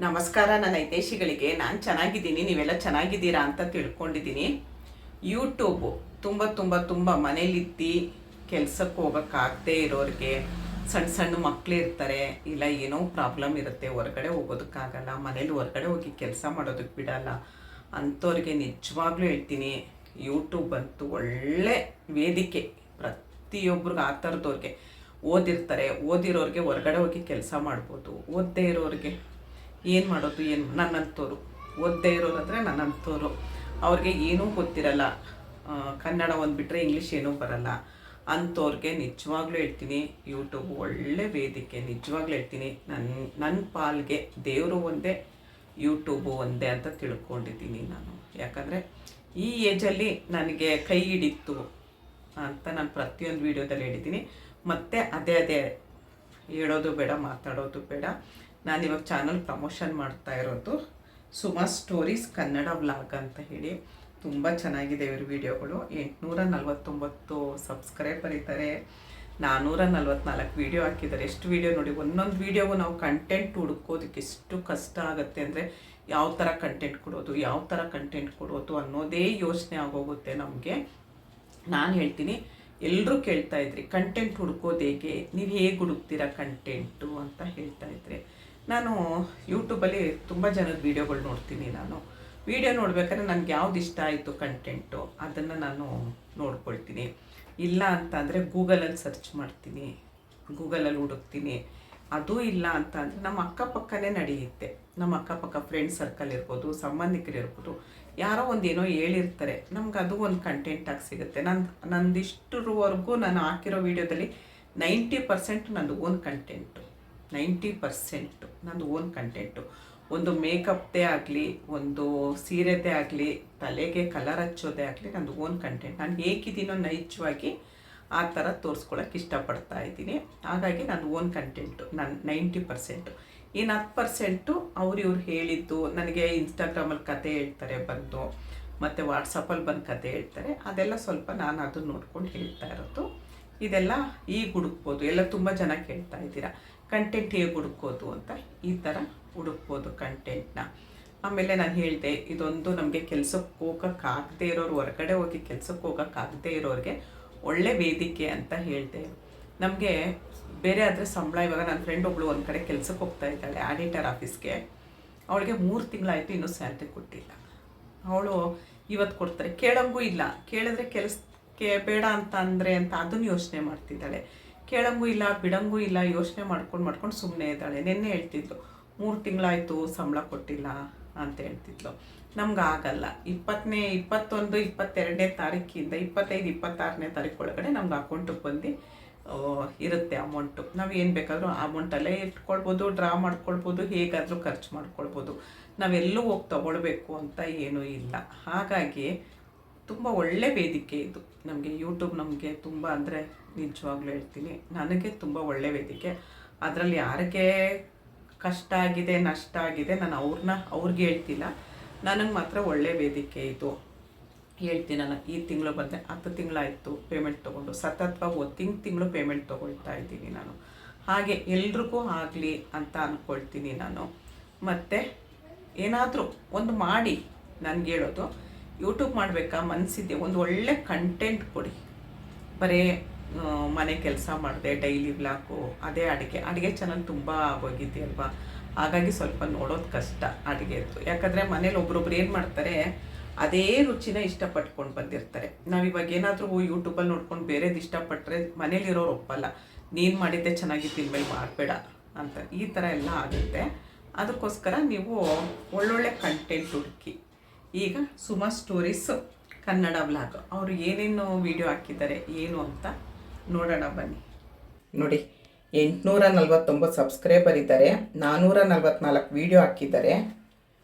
ನಮಸ್ಕಾರ ನನ್ನ ಹಿತೈಷಿಗಳಿಗೆ. ನಾನು ಚೆನ್ನಾಗಿದ್ದೀನಿ, ನೀವೆಲ್ಲ ಚೆನ್ನಾಗಿದ್ದೀರಾ ಅಂತ ತಿಳ್ಕೊಂಡಿದ್ದೀನಿ. ಯೂಟ್ಯೂಬು ತುಂಬ ತುಂಬ ತುಂಬ ಮನೇಲಿದ್ದು ಕೆಲಸಕ್ಕೆ ಹೋಗೋಕ್ಕಾಗದೇ ಇರೋರಿಗೆ, ಸಣ್ಣ ಸಣ್ಣ ಮಕ್ಕಳು ಇರ್ತಾರೆ, ಇಲ್ಲ ಏನೋ ಪ್ರಾಬ್ಲಮ್ ಇರುತ್ತೆ, ಹೊರಗಡೆ ಹೋಗೋದಕ್ಕಾಗಲ್ಲ, ಮನೇಲಿ ಹೊರಗಡೆ ಹೋಗಿ ಕೆಲಸ ಮಾಡೋದಕ್ಕೆ ಬಿಡಲ್ಲ ಅಂಥವ್ರಿಗೆ ನಿಜವಾಗ್ಲೂ ಹೇಳ್ತೀನಿ, ಯೂಟ್ಯೂಬ್ ಅಂತೂ ಒಳ್ಳೆ ವೇದಿಕೆ. ಪ್ರತಿಯೊಬ್ಬರಿಗೆ ಆ ಥರದವ್ರಿಗೆ ಓದಿರೋರಿಗೆ ಹೊರಗಡೆ ಹೋಗಿ ಕೆಲಸ ಮಾಡ್ಬೋದು, ಓದದೇ ಇರೋರಿಗೆ ಏನು ಮಾಡೋದು, ಏನು ನನ್ನಂಥವ್ರು ಓದದೇ ಇರೋರಂದರೆ ನನ್ನಂಥವ್ರು, ಅವ್ರಿಗೆ ಏನೂ ಗೊತ್ತಿರಲ್ಲ, ಕನ್ನಡ ಒಂದು ಬಿಟ್ಟರೆ ಇಂಗ್ಲೀಷ್ ಏನೂ ಬರಲ್ಲ ಅಂಥವ್ರಿಗೆ ನಿಜವಾಗ್ಲೂ ಹೇಳ್ತೀನಿ ಯೂಟ್ಯೂಬ್ ಒಳ್ಳೆ ವೇದಿಕೆ. ನಿಜವಾಗ್ಲೂ ಹೇಳ್ತೀನಿ, ನನ್ನ ಪಾಲ್ಗೆ ದೇವರು ಒಂದೇ, ಯೂಟ್ಯೂಬು ಒಂದೇ ಅಂತ ತಿಳ್ಕೊಂಡಿದ್ದೀನಿ ನಾನು. ಯಾಕಂದರೆ ಈ ಏಜಲ್ಲಿ ನನಗೆ ಕೈ ಹಿಡಿತು ಅಂತ ನಾನು ಪ್ರತಿಯೊಂದು ವೀಡಿಯೋದಲ್ಲಿ ಹೇಳಿದ್ದೀನಿ. ಮತ್ತು ಅದೇ ಹೇಳೋದು ಬೇಡ, ಮಾತಾಡೋದು ಬೇಡ. ನಾನಿವಾಗ ಚಾನಲ್ ಪ್ರಮೋಷನ್ ಮಾಡ್ತಾ ಇರೋದು ಸುಮಾ ಸ್ಟೋರೀಸ್ ಕನ್ನಡ ವ್ಲಾಗ್ ಅಂತ ಹೇಳಿ. ತುಂಬ ಚೆನ್ನಾಗಿದೆ ಇವ್ರ ವೀಡಿಯೋಗಳು. 849 ಸಬ್ಸ್ಕ್ರೈಬರ್ ಇದ್ದಾರೆ, 444 ವೀಡಿಯೋ ಹಾಕಿದ್ದಾರೆ. ಎಷ್ಟು ವೀಡಿಯೋ ನೋಡಿ, ಒಂದೊಂದು ವೀಡಿಯೋಗೂ ನಾವು ಕಂಟೆಂಟ್ ಹುಡುಕೋದಕ್ಕೆ ಎಷ್ಟು ಕಷ್ಟ ಆಗುತ್ತೆ ಅಂದರೆ, ಯಾವ ಥರ ಕಂಟೆಂಟ್ ಕೊಡೋದು ಅನ್ನೋದೇ ಯೋಚನೆ ಆಗೋಗುತ್ತೆ ನಮಗೆ. ನಾನು ಹೇಳ್ತೀನಿ, ಎಲ್ಲರೂ ಕೇಳ್ತಾ ಇದ್ರಿ ಕಂಟೆಂಟ್ ಹುಡುಕೋದು ಹೇಗೆ, ನೀವು ಹೇಗೆ ಹುಡುಕ್ತೀರಾ ಕಂಟೆಂಟು ಅಂತ ಹೇಳ್ತಾ ಇದ್ರಿ. ನಾನು ಯೂಟ್ಯೂಬಲ್ಲಿ ತುಂಬ ಜನದ ವೀಡಿಯೋಗಳು ನೋಡ್ತೀನಿ. ನಾನು ವೀಡಿಯೋ ನೋಡ್ಬೇಕಾದ್ರೆ ನನಗೆ ಯಾವ್ದು ಇಷ್ಟ ಆಯಿತು ಕಂಟೆಂಟು ಅದನ್ನು ನಾನು ನೋಡ್ಕೊಳ್ತೀನಿ. ಇಲ್ಲ ಅಂತ ಅಂದರೆ ಗೂಗಲಲ್ಲಿ ಸರ್ಚ್ ಮಾಡ್ತೀನಿ, ಗೂಗಲಲ್ಲಿ ಹುಡುಕ್ತೀನಿ. ಅದೂ ಇಲ್ಲ ಅಂತ ಅಂದರೆ ನಮ್ಮ ಅಕ್ಕಪಕ್ಕನೇ ನಡೆಯುತ್ತೆ. ನಮ್ಮ ಅಕ್ಕಪಕ್ಕ ಫ್ರೆಂಡ್ ಸರ್ಕಲ್ ಇರ್ಬೋದು, ಸಂಬಂಧಿಕರಿರ್ಬೋದು, ಯಾರೋ ಒಂದೇನೋ ಹೇಳಿರ್ತಾರೆ, ನಮ್ಗೆ ಅದು ಒಂದು ಕಂಟೆಂಟಾಗಿ ಸಿಗುತ್ತೆ. ನಂದಿಷ್ಟರವರೆಗೂ ನಾನು ಹಾಕಿರೋ ವೀಡಿಯೋದಲ್ಲಿ 90% ನಂದು ಓನ್ ಕಂಟೆಂಟು. 90% ನಂದು ಓನ್ ಕಂಟೆಂಟು. ಒಂದು ಮೇಕಪ್ದೇ ಆಗಲಿ, ಒಂದು ಸೀರೆದೇ ಆಗಲಿ, ತಲೆಗೆ ಕಲರ್ ಹಚ್ಚೋದೇ ಆಗಲಿ, ನಂದು ಓನ್ ಕಂಟೆಂಟ್. ನಾನು ಹೇಗಿದ್ದೀನೋ ನೈಜವಾಗಿ ಆ ಥರ ತೋರಿಸ್ಕೊಳ್ಳೋಕೆ ಇಷ್ಟಪಡ್ತಾ ಇದ್ದೀನಿ. ಹಾಗಾಗಿ ನಂದು ಓನ್ ಕಂಟೆಂಟು ನಾನು 90%. ಇನ್ನು 10% ಇವ್ರು ಹೇಳಿದ್ದು, ನನಗೆ ಇನ್ಸ್ಟಾಗ್ರಾಮಲ್ಲಿ ಕತೆ ಹೇಳ್ತಾರೆ ಬಂದು, ಮತ್ತು ವಾಟ್ಸಪ್ಪಲ್ಲಿ ಬಂದು ಕತೆ ಹೇಳ್ತಾರೆ, ಅದೆಲ್ಲ ಸ್ವಲ್ಪ ನಾನು ಅದನ್ನು ನೋಡ್ಕೊಂಡು ಹೇಳ್ತಾ ಇರೋದು. ಇದೆಲ್ಲ ಈಗ ಹುಡುಕ್ಬೋದು. ಎಲ್ಲ ತುಂಬ ಜನ ಕೇಳ್ತಾ ಇದ್ದೀರಾ ಕಂಟೆಂಟ್ ಹೇಗೆ ಹುಡುಕೋದು ಅಂತ. ಈ ಥರ ಹುಡುಕ್ಬೋದು ಕಂಟೆಂಟ್ನ. ಆಮೇಲೆ ನಾನು ಹೇಳಿದೆ, ಇದೊಂದು ನಮಗೆ ಕೆಲಸಕ್ಕೆ ಹೋಗೋಕ್ಕಾಗದೇ ಇರೋರು, ಹೊರಗಡೆ ಹೋಗಿ ಕೆಲಸಕ್ಕೆ ಹೋಗೋಕ್ಕಾಗದೇ ಇರೋರಿಗೆ ಒಳ್ಳೆ ವೇದಿಕೆ ಅಂತ ಹೇಳಿದೆ. ನಮಗೆ ಬೇರೆ ಆದರೆ ಸಂಬಳ, ಇವಾಗ ನನ್ನ ಫ್ರೆಂಡ್ ಒಬ್ಬಳು ಒಂದು ಕಡೆ ಕೆಲಸಕ್ಕೆ ಹೋಗ್ತಾ ಇದ್ದಾಳೆ ಆಡಿಟರ್ ಆಫೀಸ್ಗೆ. ಅವಳಿಗೆ 3 ತಿಂಗಳಾಯಿತು, ಇನ್ನೂ ಸ್ಯಾಲ್ರಿ ಕೊಟ್ಟಿಲ್ಲ. ಅವಳು ಇವತ್ತು ಕೊಡ್ತಾರೆ, ಕೇಳಂಗೂ ಇಲ್ಲ. ಕೇಳಿದ್ರೆ ಕೆಲಸಕ್ಕೆ ಬೇಡ ಅಂತ ಅಂದರೆ ಅಂತ ಅದನ್ನು ಯೋಚನೆ ಮಾಡ್ತಿದ್ದಾಳೆ. ಕೇಳಂಗೂ ಇಲ್ಲ, ಬಿಡಂಗೂ ಇಲ್ಲ, ಯೋಚನೆ ಮಾಡ್ಕೊಂಡು ಸುಮ್ಮನೆ ಇದ್ದಾಳೆ. ನಿನ್ನೆ ಹೇಳ್ತಿದ್ಲು 3 ತಿಂಗಳಾಯಿತು ಸಂಬಳ ಕೊಟ್ಟಿಲ್ಲ ಅಂತ ಹೇಳ್ತಿದ್ಲು. ನಮ್ಗೆ ಆಗಲ್ಲ. 21, 22ನೇ ತಾರೀಕಿಂದ 25, 26ನೇ ತಾರೀಕು ಒಳಗಡೆ ನಮ್ಗೆ ಅಕೌಂಟಿಗೆ ಬಂದು ಇರುತ್ತೆ ಅಮೌಂಟು. ನಾವು ಏನು ಬೇಕಾದರೂ ಅಮೌಂಟಲ್ಲೇ ಇಟ್ಕೊಳ್ಬೋದು, ಡ್ರಾ ಮಾಡ್ಕೊಳ್ಬೋದು, ಹೇಗಾದರೂ ಖರ್ಚು ಮಾಡ್ಕೊಳ್ಬೋದು. ನಾವೆಲ್ಲೂ ಹೋಗಿ ತೊಗೊಳ್ಬೇಕು ಅಂತ ಏನೂ ಇಲ್ಲ. ಹಾಗಾಗಿ ತುಂಬ ಒಳ್ಳೆ ವೇದಿಕೆ ಇದು ನಮಗೆ ಯೂಟ್ಯೂಬ್. ನಮಗೆ ತುಂಬ ಅಂದರೆ ನಿಜವಾಗ್ಲೂ ಹೇಳ್ತೀನಿ, ನನಗೆ ತುಂಬ ಒಳ್ಳೆ ವೇದಿಕೆ. ಅದರಲ್ಲಿ ಯಾರಿಗೆ ಕಷ್ಟ ಆಗಿದೆ, ನಷ್ಟ ಆಗಿದೆ, ನಾನು ಅವ್ರಿಗೆ ಹೇಳ್ತಿಲ್ಲ, ನನಗೆ ಮಾತ್ರ ಒಳ್ಳೆ ವೇದಿಕೆ ಇದು ಹೇಳ್ತೀನಲ್ಲ. ಈ ತಿಂಗಳು ಬಂದೆ, 10 ತಿಂಗಳಾಯಿತು ಪೇಮೆಂಟ್ ತೊಗೊಂಡು, ಸತತವಾಗಿ ತಿಂಗಳು ಪೇಮೆಂಟ್ ತೊಗೊಳ್ತಾ ಇದ್ದೀನಿ ನಾನು. ಹಾಗೆ ಎಲ್ರಿಗೂ ಆಗಲಿ ಅಂತ ಅಂದ್ಕೊಳ್ತೀನಿ ನಾನು. ಮತ್ತು ಏನಾದರೂ ಒಂದು ಮಾಡಿ, ನನಗೆ ಹೇಳೋದು, ಯೂಟ್ಯೂಬ್ ಮಾಡಬೇಕಾ ಮನಸ್ಸಿದೆ, ಒಂದು ಒಳ್ಳೆ ಕಂಟೆಂಟ್ ಕೊಡಿ. ಬರೀ ಮನೆ ಕೆಲಸ ಮಾಡಿದೆ, ಡೈಲಿ ವ್ಲಾಗು, ಅದೇ ಅಡುಗೆ ಚಾನಲ್ ತುಂಬ ಆಗೋಗಿದೆಯಲ್ವಾ. ಹಾಗಾಗಿ ಸ್ವಲ್ಪ ನೋಡೋದು ಕಷ್ಟ ಅಡುಗೆದು. ಯಾಕಂದರೆ ಮನೇಲಿ ಒಬ್ರೊಬ್ರು ಏನು ಮಾಡ್ತಾರೆ, ಅದೇ ರುಚಿನ ಇಷ್ಟಪಟ್ಕೊಂಡು ಬಂದಿರ್ತಾರೆ. ನಾವಿವಾಗ ಏನಾದರೂ ಯೂಟ್ಯೂಬಲ್ಲಿ ನೋಡ್ಕೊಂಡು ಬೇರೆದು ಇಷ್ಟಪಟ್ಟರೆ ಮನೇಲಿರೋರು ಒಪ್ಪಲ್ಲ. ನೀನು ಮಾಡಿದ್ದೆ ಚೆನ್ನಾಗಿತ್ತು, ಇನ್ಮೇಲೆ ಮಾಡಬೇಡ ಅಂತ, ಈ ಥರ ಎಲ್ಲ ಆಗುತ್ತೆ. ಅದಕ್ಕೋಸ್ಕರ ನೀವು ಒಳ್ಳೊಳ್ಳೆ ಕಂಟೆಂಟ್ ಹುಡುಕಿ. ಈಗ ಸುಮಾ ಸ್ಟೋರೀಸ್ ಕನ್ನಡ ವ್ಲಾಗ್ ಅವರು ಏನೇನು ವೀಡಿಯೋ ಹಾಕಿದ್ದಾರೆ ಏನು ಅಂತ ನೋಡೋಣ ಬನ್ನಿ. ನೋಡಿ, 849 ಸಬ್ಸ್ಕ್ರೈಬರ್ ಇದ್ದಾರೆ, 444 ವೀಡಿಯೋ ಹಾಕಿದ್ದಾರೆ.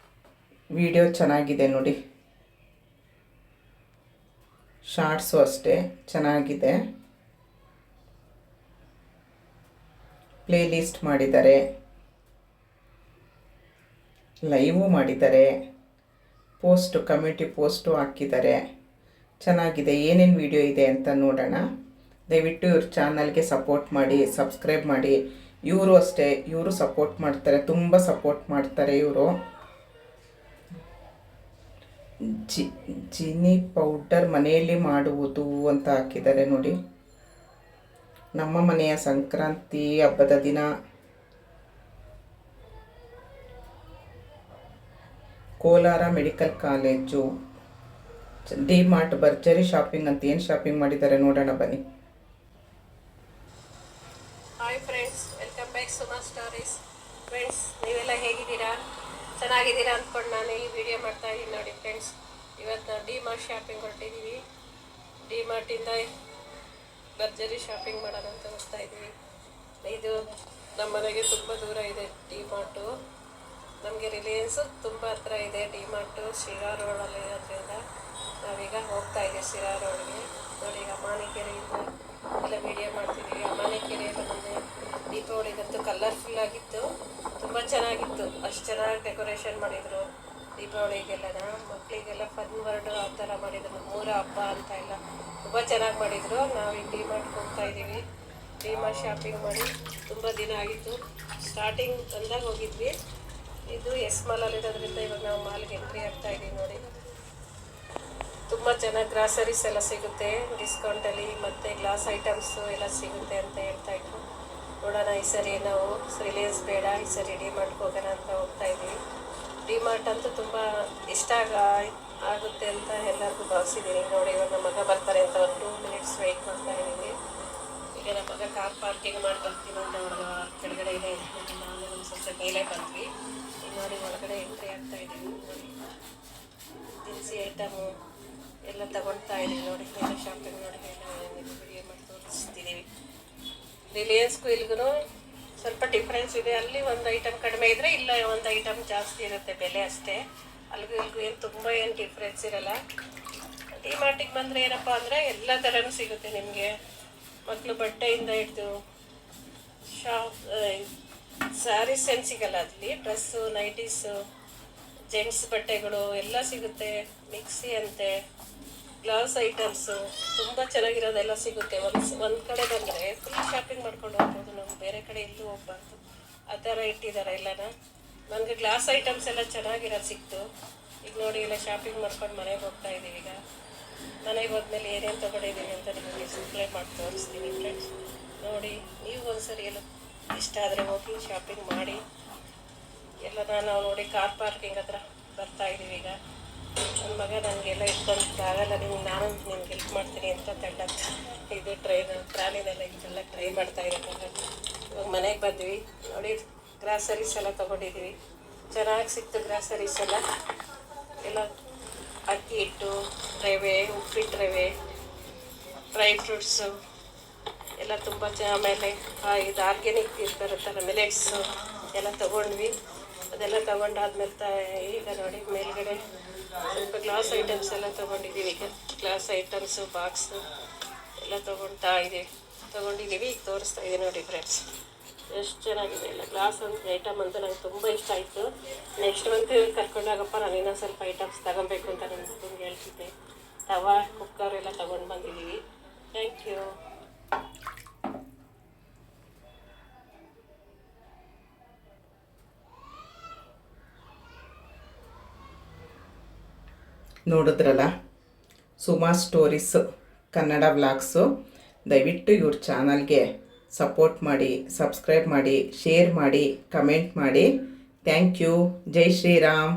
ವೀಡಿಯೋ ಚೆನ್ನಾಗಿದೆ ನೋಡಿ, ಶಾರ್ಟ್ಸು ಅಷ್ಟೇ ಚೆನ್ನಾಗಿದೆ. ಪ್ಲೇ ಲಿಸ್ಟ್ ಮಾಡಿದ್ದಾರೆ, ಲೈವು ಮಾಡಿದ್ದಾರೆ, ಪೋಸ್ಟು ಕಮ್ಯುನಿಟಿ ಪೋಸ್ಟು ಹಾಕಿದ್ದಾರೆ. ಚೆನ್ನಾಗಿದೆ. ಏನೇನು ವೀಡಿಯೋ ಇದೆ ಅಂತ ನೋಡೋಣ. ದಯವಿಟ್ಟು ಇವ್ರ ಚಾನಲ್ಗೆ ಸಪೋರ್ಟ್ ಮಾಡಿ, ಸಬ್ಸ್ಕ್ರೈಬ್ ಮಾಡಿ. ಇವರು ಅಷ್ಟೇ, ಇವರು ಸಪೋರ್ಟ್ ಮಾಡ್ತಾರೆ, ತುಂಬ ಸಪೋರ್ಟ್ ಮಾಡ್ತಾರೆ ಇವರು. ಜೀನಿ ಪೌಡರ್ ಮನೆಯಲ್ಲಿ ಮಾಡುವುದು ಅಂತ ಹಾಕಿದ್ದಾರೆ ನೋಡಿ. ನಮ್ಮ ಮನೆಯ ಸಂಕ್ರಾಂತಿ ಹಬ್ಬದ ದಿನ Kolar medical college D mart ಭರ್ಜರಿ ಶಾಪಿಂಗ್ ಅಂತ ಏನು ಶಾಪಿಂಗ್ ಮಾಡಿದ್ದಾರೆ ನೋಡೋಣ ಬನ್ನಿ. Hi friends, welcome back Suma stories. Friends, ನೀವೆಲ್ಲ ಹೇಗಿದ್ದೀರಾ? ಚೆನ್ನಾಗಿದ್ದೀರಾ ಅಂದ್ಕೊಂಡು ನಾನು ಈ ವಿಡಿಯೋ ಮಾಡ್ತಾ ಇದ್ದೀನಿ ನೋಡಿ ಫ್ರೆಂಡ್ಸ್. ಇವತ್ತು ನಾವು ಡಿ ಮಾರ್ಟ್ ಶಾಪಿಂಗ್ ಹೊರಟಿದ್ದೀವಿ. ಡಿ ಮಾರ್ಟಿಂದ ಭರ್ಜರಿ ಶಾಪಿಂಗ್ ಮಾಡೋಣ ಅಂತ ಹೋಗ್ತಾ ಇದ್ದೀವಿ. ಇದು ನಮ್ಮ ಮನೆಗೆ ತುಂಬ ದೂರ ಇದೆ ಡಿ ಮಾರ್ಟು. ನಮಗೆ ರಿಲಯನ್ಸು ತುಂಬ ಹತ್ರ ಇದೆ. ಡಿ ಮಾರ್ಟು ಶಿರಾ ರೋಡಲ್ಲಿ ಇರೋದ್ರಿಂದ ನಾವೀಗ ಹೋಗ್ತಾ ಇದ್ದೀವಿ ಶಿರಾ ರೋಡ್ಗೆ. ನೋಡಿ, ಈಗ ಅಮಾನಿಕೆರೆಯಿಂದ ಎಲ್ಲ ವೀಡಿಯೋ ಮಾಡ್ತಿದ್ದೀವಿ. ಅಮಾನಿಕೆರೆಯಲ್ಲಿ ನಮಗೆ ದೀಪಾವಳಿಗಂತೂ ಕಲರ್ಫುಲ್ ಆಗಿತ್ತು, ತುಂಬ ಚೆನ್ನಾಗಿತ್ತು. ಅಷ್ಟು ಚೆನ್ನಾಗಿ ಡೆಕೋರೇಷನ್ ಮಾಡಿದರು ದೀಪಾವಳಿಗೆಲ್ಲ. ಮಕ್ಕಳಿಗೆಲ್ಲ ಫನ್ ವರ್ಡು ಆ ಥರ ಮಾಡಿದರು. ಮೂರ ಹಬ್ಬ ಅಂತ ಎಲ್ಲ ತುಂಬ ಚೆನ್ನಾಗಿ ಮಾಡಿದರು. ನಾವು ಈಗ ಡಿ ಮಾರ್ಟ್ಗೆ ಹೋಗ್ತಾ ಇದ್ದೀವಿ. ಡಿ ಮಾರ್ಟ್ ಶಾಪಿಂಗ್ ಮಾಡಿ ತುಂಬ ದಿನ ಆಗಿತ್ತು. ಸ್ಟಾರ್ಟಿಂಗ್ ಅಂದಾಗ ಹೋಗಿದ್ವಿ. ಇದು ಎಸ್ ಮಾಲಲ್ಲಿರೋದ್ರಿಂದ ಇವಾಗ ನಾವು ಮಾಲ್ಗೆ ಎಂಟ್ರಿ ಆಗ್ತಾ ಇದ್ದೀವಿ ನೋಡಿ. ತುಂಬ ಚೆನ್ನಾಗಿ ಗ್ರಾಸರೀಸ್ ಎಲ್ಲ ಸಿಗುತ್ತೆ ಡಿಸ್ಕೌಂಟಲ್ಲಿ, ಮತ್ತು ಗ್ಲಾಸ್ ಐಟಮ್ಸು ಎಲ್ಲ ಸಿಗುತ್ತೆ ಅಂತ ಹೇಳ್ತಾಯಿದ್ರು. ನೋಡೋಣ, ಈ ಸರಿ ನಾವು ರಿಲಯನ್ಸ್ ಬೇಡ, ಈ ಸರಿ ಡಿ ಮಾರ್ಟ್ಗೆ ಹೋಗೋಣ ಅಂತ ಹೋಗ್ತಾ ಇದ್ದೀವಿ. ಡಿ ಮಾರ್ಟ್ ಅಂತೂ ತುಂಬ ಇಷ್ಟ ಆಗುತ್ತೆ ಅಂತ ಎಲ್ಲರಿಗೂ ಭಾವಿಸಿದ್ದೀನಿ. ನೋಡಿ, ಇವಾಗ ನಮ್ಮ ಮಗ ಬರ್ತಾರೆ ಅಂತ ಒಂದು 2 ಮಿನಿಟ್ಸ್ ವೆಯ್ಟ್ ಮಾಡ್ತಾ ಇದ್ದೀವಿ. ಈಗ ನಮ್ಮ ಮಗ ಕಾರ್ ಪಾರ್ಕಿಂಗ್ ಮಾಡಿ ಬರ್ತೀನಿ ಅಂತ ಒಳಗೆ ಕೆಳಗಡೆ ಇದೆ. ನಾನು ಒಂದು ಸ್ವಲ್ಪ ಮೇಲೆ ಬಂದ್ವಿ. ಈಗ ನೋಡಿ, ಒಳಗಡೆ ಎಂಟ್ರಿ ಆಗ್ತಾ ಇದ್ದೀವಿ. ನೋಡಿ, ದಿನಸಿ ಐಟಮು ಎಲ್ಲ ತಗೊಳ್ತಾ ಇದ್ದೀವಿ ನೋಡಿ. ಎಲ್ಲ ಶಾಪಿಂಗ್ ನೋಡಿ, ಎಲ್ಲ ವಿಡಿಯೋ ಮಾಡಿ ತೋರಿಸ್ತಿದ್ದೀವಿ. ರಿಲಯನ್ಸ್ಗೂ ಇಲ್ಗೂ ಸ್ವಲ್ಪ ಡಿಫ್ರೆನ್ಸ್ ಇದೆ. ಅಲ್ಲಿ ಒಂದು ಐಟಮ್ ಕಡಿಮೆ ಇದ್ದರೆ ಇಲ್ಲ ಒಂದು ಐಟಮ್ ಜಾಸ್ತಿ ಇರುತ್ತೆ ಬೆಲೆ ಅಷ್ಟೇ. ಅಲ್ಲಿಗೂ ಇಲ್ಗೂ ಏನು ತುಂಬ ಏನು ಡಿಫ್ರೆನ್ಸ್ ಇರೋಲ್ಲ. ಡಿ ಮಾರ್ಟಿಗೆ ಬಂದರೆ ಏನಪ್ಪ ಅಂದರೆ ಎಲ್ಲ ಥರನೂ ಸಿಗುತ್ತೆ ನಿಮಗೆ. ಮಕ್ಕಳು ಬಟ್ಟೆಯಿಂದ ಹಿಡಿದು ಸ್ಯಾರೀಸ್ ಏನು ಸಿಗಲ್ಲ ಅಲ್ಲಿ. ಡ್ರೆಸ್ಸು, ನೈಟೀಸು, ಜೆಂಟ್ಸ್ ಬಟ್ಟೆಗಳು ಎಲ್ಲ ಸಿಗುತ್ತೆ. ಮಿಕ್ಸಿ ಅಂತೆ, ಗ್ಲಾಸ್ ಐಟಮ್ಸು ತುಂಬ ಚೆನ್ನಾಗಿರೋದೆಲ್ಲ ಸಿಗುತ್ತೆ. ಒಂದು ಕಡೆ ಬಂದರೆ ಫುಲ್ ಶಾಪಿಂಗ್ ಮಾಡ್ಕೊಂಡು ಹೋಗ್ಬೋದು. ನಾವು ಬೇರೆ ಕಡೆ ಎಲ್ಲೂ ಹೋಗ್ಬಾರ್ದು, ಆ ಥರ ಇಟ್ಟಿದ್ದಾರೆ ಎಲ್ಲನ. ನನಗೆ ಗ್ಲಾಸ್ ಐಟಮ್ಸ್ ಎಲ್ಲ ಚೆನ್ನಾಗಿರೋದು ಸಿಕ್ತು. ಈಗ ನೋಡಿ, ಎಲ್ಲ ಶಾಪಿಂಗ್ ಮಾಡ್ಕೊಂಡು ಮನೆಗೆ ಹೋಗ್ತಾ ಇದ್ದೀವಿ. ಈಗ ಮನೆಗೆ ಹೋದ್ಮೇಲೆ ಏನೇನು ತೊಗೊಂಡಿದ್ದೀನಿ ಅಂತ ನಿಮಗೆ ಡಿಸ್ಪ್ಲೇ ಮಾಡಿ ತೋರಿಸ್ತೀನಿ ಫ್ರೆಂಡ್ಸ್. ನೋಡಿ, ನೀವು ಒಂದ್ಸರಿ ಎಲ್ಲ ಇಷ್ಟ ಆದರೆ ಹೋಗಿ ಶಾಪಿಂಗ್ ಮಾಡಿ. ಎಲ್ಲ ನಾವು ನೋಡಿ ಕಾರ್ ಪಾರ್ಕಿಂಗ್ ಹತ್ರ ಬರ್ತಾ ಇದ್ದೀವಿ. ಈಗ ನನ್ನ ಮಗ ನನಗೆಲ್ಲ ಇಟ್ಕೊಂಡು ಆಗಲ್ಲ, ನಾನು ನಿಮ್ಗೆ ಹೆಲ್ಪ್ ಮಾಡ್ತೀನಿ ಅಂತ ತಳ್ಳತ್ತ ಇದು ಟ್ರಾಲಿನೆಲ್ಲ ಇದೆಲ್ಲ ಟ್ರೈ ಮಾಡ್ತಾ ಇದ್ದಾರೆ. ಇವಾಗ ಮನೆಗೆ ಬಂದ್ವಿ ನೋಡಿ. ಗ್ರಾಸರೀಸ್ ಎಲ್ಲ ತೊಗೊಂಡಿದ್ದೀವಿ. ಚೆನ್ನಾಗಿ ಸಿಕ್ತು ಗ್ರಾಸರೀಸ್ ಎಲ್ಲ ಅಕ್ಕಿ ಹಿಟ್ಟು, ರವೆ, ಉಪ್ಪಿಟ್ಟು ರವೆ, ಡ್ರೈ ಫ್ರೂಟ್ಸು ಎಲ್ಲ ತುಂಬ ಆಮೇಲೆ ಇದು ಆರ್ಗ್ಯಾನಿಕ್ ಇದು ಬರುತ್ತಲ್ಲ ಮಿಲೆಟ್ಸು ಎಲ್ಲ ತೊಗೊಂಡ್ವಿ. ಅದೆಲ್ಲ ತೊಗೊಂಡಾದ್ಮೇಲೆ ಈಗ ನೋಡಿ ಮೇಲ್ಗಡೆ ಸ್ವಲ್ಪ ಗ್ಲಾಸ್ ಐಟಮ್ಸ್ ಎಲ್ಲ ತೊಗೊಂಡಿದ್ದೀವಿ. ಈಗ ಗ್ಲಾಸ್ ಐಟಮ್ಸು, ಬಾಕ್ಸು ಎಲ್ಲ ತೊಗೊಂಡಿದ್ದೀವಿ. ಈಗ ತೋರಿಸ್ತಾ ಇದ್ದೀನಿ ನೋಡಿ ಫ್ರೆಂಡ್ಸ್, ಎಷ್ಟು ಚೆನ್ನಾಗಿದೆ ಎಲ್ಲ. ಗ್ಲಾಸ್ ಐಟಮ್ ಅಂತ ನಂಗೆ ತುಂಬ ಇಷ್ಟ ಆಯಿತು. ನೆಕ್ಸ್ಟ್ ಮಂತ್ ಕರ್ಕೊಂಡಾಗಪ್ಪ ನಾನು ಇನ್ನೊಂದು ಸ್ವಲ್ಪ ಐಟಮ್ಸ್ ತಗೊಬೇಕು ಅಂತ ನನ್ನ ಮಗನಿಗೆ ಹೇಳ್ತಿದ್ದೆ. ತವಾ, ಕುಕ್ಕರ್ ಎಲ್ಲ ತೊಗೊಂಡು ಬಂದಿದ್ದೀವಿ. Thank you. ನೋಡಿದ್ರಲ್ಲ, ಸುಮಾ ಸ್ಟೋರೀಸ್ ಕನ್ನಡ ವ್ಲಾಗ್ಸು. ದಯವಿಟ್ಟು ಇವ್ರ ಚಾನಲ್ಗೆ ಸಪೋರ್ಟ್ ಮಾಡಿ, ಸಬ್ಸ್ಕ್ರೈಬ್ ಮಾಡಿ, ಶೇರ್ ಮಾಡಿ, ಕಮೆಂಟ್ ಮಾಡಿ. Thank you. ಜೈ ಶ್ರೀರಾಮ್.